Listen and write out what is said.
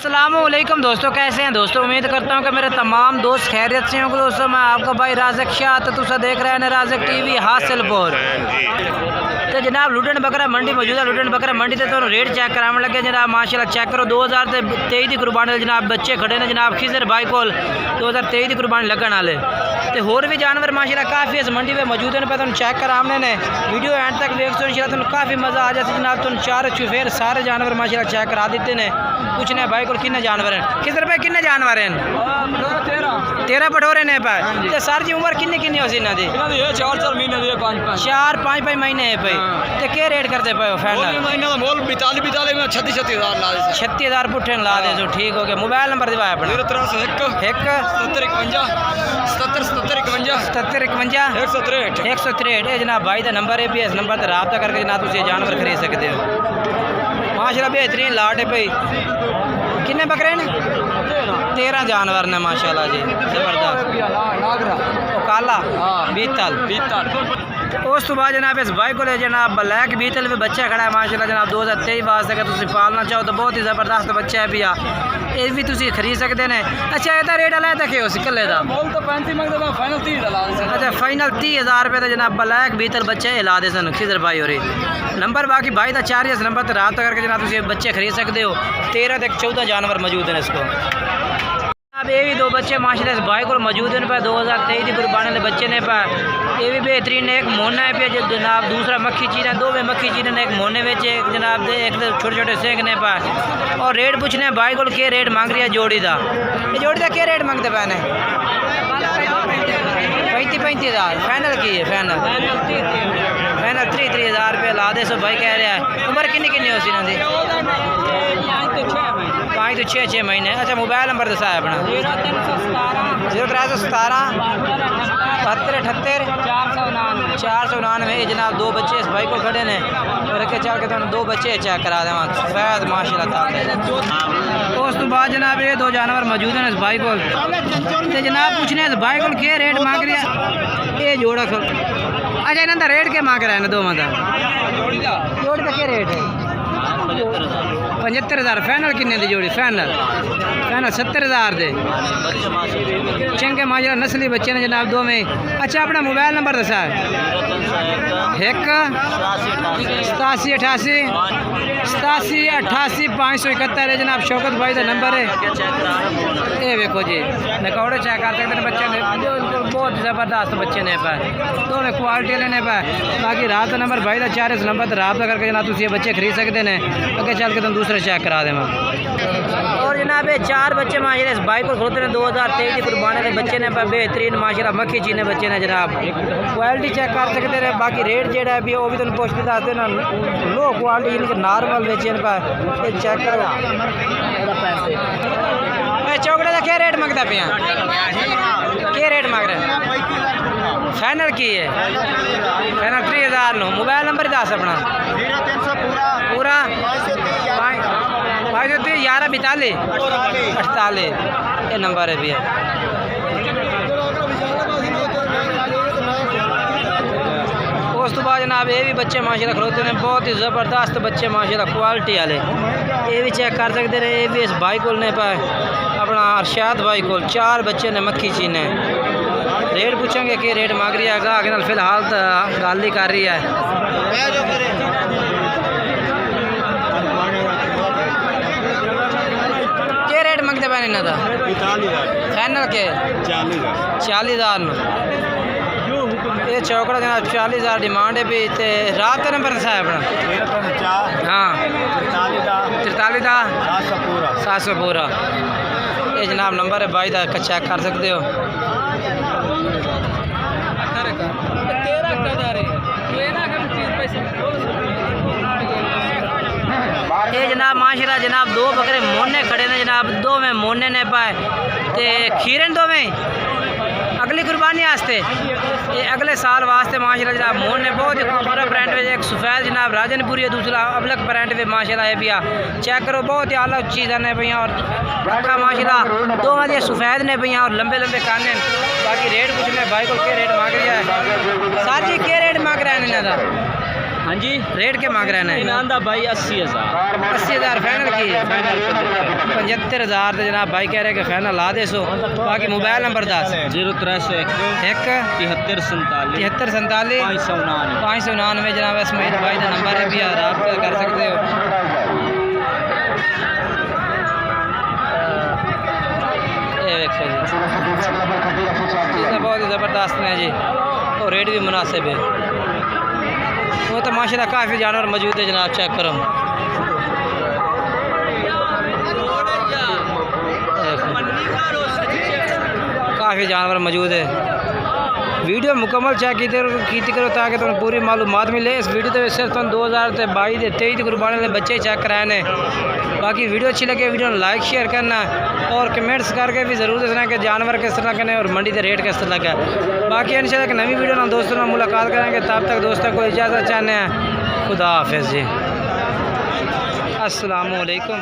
अस्सलामुअलैकुम दोस्तों, कैसे हैं दोस्तों। उम्मीद करता हूं कि मेरे तमाम दोस्त खैरियत से होंगे। दोस्तों मैं आपका भाई राज़क शाह, तो तुसा देख रहे हैं राज़क टीवी हासिलपुर। तो जनाब लुटन बकरा मंडी मौजूद है। लुटन बकरा मंडी से तो रेट चेक कराने लगे जनाब। माशाल्लाह चेक करो, 2023 की कुर्बानी जनाब बच्चे खड़े ने जनाब। खिजर भाई को 2023 की कुर्बानी लगन वाले तो होर भी जानवर माशाल्लाह काफ़ी इस मंडी में मौजूद हैं। तुम चेक कराने ने वीडियो एंड तक देख सो इंशाल्लाह तुम काफ़ी मज़ा आ जाए जनाब। तुम चार चुफेर सारे जानवर माशाल्लाह चेक करा देते हैं। कुछ ने भाई को किन्ने जानवर हैं, किस रुपए किन्ने जानवर हैं? 13 पटोरे ने पाए। तो सर जी उम्र किन्नी किन्नी हो सी इन्हों की? 4 महीने दी 4-5 महीने है भाई। तो क्या रेट करते पे हो फाइनल? महीने का मोल 42 में 36,000 ला दे। 36,000 पुट्ठे ला दे जो ठीक हो गया। मोबाइल नंबर दिवाया अपना 163 ये जनाब भाई का नंबर है। इस नंबर पर रब्ता करके जनाब तुम जानवर खरीद सकते हो। माशाल्लाह बेहतरीन लाट है भाई। किन्ने बकरे ने? 13 जानवर ने माशाल्लाह जी, जबरदस्त। काला बीतल उस तो बाद जनाब इस भाई को ले जनाब ब्लैक बीतल में बच्चा खड़ा है माशाल्लाह जनाब। 2023 वास्ते अगर तुम पालना चाहो तो बहुत ही ज़बरदस्त बच्चा है भैया। ये भी तुम खरीद सकते हैं। अच्छा ਇਹਦਾ रेट अला तक हो कले का? अच्छा फाइनल 30,000 रुपये का जनाब ब्लैक बीतल बच्चे ला दे सन खिजर भाई हो रही। नंबर बाकी भाई का 4 इस नंबर पर रब्ता करके जनाब तुम बच्चे खरीद सकते हो। 13 तक 14 जानवर मौजूद हैं इसको। अब ये भी 2 बच्चे माशाल्लाह इस भाई को मौजूद हैं पर 2023 की कुर्बानी वाले बच्चे ने पर ये भी बेहतरीन। एक मोना है पे जनाब, दूसरा मक्खी चीन है। 2 में मक्खी चीन ने, एक मोने में एक जनाब एक छोटे छोटे सेंग ने पर। और रेट पूछने भाई को क्या रेट मांग रही है जोड़ी का? ये जोड़ी का क्या रेट मांगते पे ने? 35,000 फाइनल की है। फाइनल 30,000 रुपये ला दे सो भाई कह रहा है। उम्र किन्नी किन्नी हो सी इन्होंने? 5 तो 6 महीने। अच्छा मोबाइल नंबर दसा है अपना? 0317 72 78 499। ये जनाब 2 बच्चे इस भाई को खड़े ने और रखे चल के तुम 2 बच्चे चेक करा देवा फैद माशाल्लाह। उस तो बाद जनाब ये 2 जानवर मौजूद हैं इस भाई को। तो जनाब पूछने इस भाई को क्या रेट मांग रही है ये जोड़ा को? अच्छा इन्हों का रेट क्या मांग रहा है? 2 जोड़ी का क्या रेट है? 75,000 फाइनल किन्ने दी जोड़ी? फाइनल 70,000 दे चंगे माशाल्लाह नस्ली बच्चे ने जनाब 2 में। अच्छा अपना मोबाइल नंबर दसा है? 8788 571 है जनाब। शौकत भाई का नंबर है। ये देखो जी नकौड़े चेक कर सकते हैं बच्चे ने। बहुत ज़बरदस्त बच्चे ने पाए। 2 में क्वालिटी लेने पाए। बाकी रात का नंबर भाई का 4 इस नंबर पर रब्ता करके जनाब तुम ये बच्चे खरीद सकते हैं। अगे चल के तुम दूसरे चेक करा दें। और जनाब ये 4 बच्चे माशाल्लाह इस भाई को खोलते हैं। 2023 की कुर्बानी के बच्चे ने बेहतरीन माशाल्लाह मक्खी चीने बच्चे ने जनाब। क्वालिटी चेक कर सकते हैं। बाकी रेट जो भी वो भी तुम पूछते दसते ना। लो क्वालिटी इनके नॉर्मल बेचे पे चेक करो। चौकड़े का क्या रेट मंगता पे? क्या रेट मांग रहे हैं? फाइनल की है फाइनल 30,000 नो। मोबाइल नंबर दस अपना? पूरा 11 42 48 ये नंबर है भैया। उस तो बाद जनाब ये भी बच्चे माशाल्लाह खड़ोते हैं। बहुत ही ज़बरदस्त बच्चे माशाल्लाह क्वालिटी वाले। ये भी चेक कर सकते हैं। ये भी इस भाई को ने पाए अपना अरशाद भाई को 4 बच्चे ने मक्खी चीने। रेट पूछेंगे कि रेट मांग रही है आगे फिलहाल तो गल ही कर रही है। क्या रेट मंगते पे इन्हों का? फाइनल के 40,000 ये चौकड़ा जनाब 40,000 डिमांड है भी। तो रात का नंबर दसा है अपना? हाँ 43 700 पूरा ये जनाब नंबर है भाई का चेक कर सकते हो। ये जनाब माशाल्लाह जनाब 2 बकरे मोने खड़े ने जनाब। 2 में मोने ने पाए ते खीरन 2 में अगली कुर्बानी वास्ते ये अगले साल वास्ते माशाल्लाह जनाब मोन ने बहुत ही खूबसूरत ब्रांड में एक सफ़ेद जनाब राजनपुरी है, दूसरा अबलक ब्रांड में माशाल्लाह है भैया। चेक करो बहुत ही आला चीज़ ने भैया। और रखा माशाल्लाह 2 वाले सफ़ेद ने भैया और लंबे लंबे कान। बाकी रेट कुछ ने भाई को क्या रेट मांग रहा है? सर जी क्या रेट मांग रहे हैं इन्हों का? हाँ जी रेट के मांग रहे हैं इनाम दा भाई 80,000 80,000 फाइनल की 75,000 तो जनाब भाई कह रहे हैं कि फाइनल ला दे सो। बाकी मोबाइल नंबर 10 0301 1 7347 7347 599 जनाब इसमाइल भाई का नंबर है भी आप कर सकते हो। ये देखो जी चीज़ें बहुत ही ज़बरदस्त हैं जी और रेट भी मुनासिब है। वो तो माशाल्लाह काफ़ी जानवर मौजूद है जनाब, चेक करो। काफ़ी जानवर मौजूद है। वीडियो मुकम्मल चेक की करो ताकि तुम्हें पूरी मालूमात मिले। इस वीडियो तो सिर्फ तुम 2022-23 कुर्बानी वाले बच्चे चेक कराने। बाकी वीडियो अच्छी लगे वीडियो लाइक शेयर करना और कमेंट्स करके भी ज़रूर दसना कि जानवर किस तरह के और मंडी के रेट किस तरह का। बाकी इंशाल्लाह एक नवी वीडियो ना दोस्तों ना मुलाकात करेंगे। तब तक दोस्तों को इजाज़त चाहते हैं। खुदा हाफिज़ जी। अस्सलामु अलैकुम।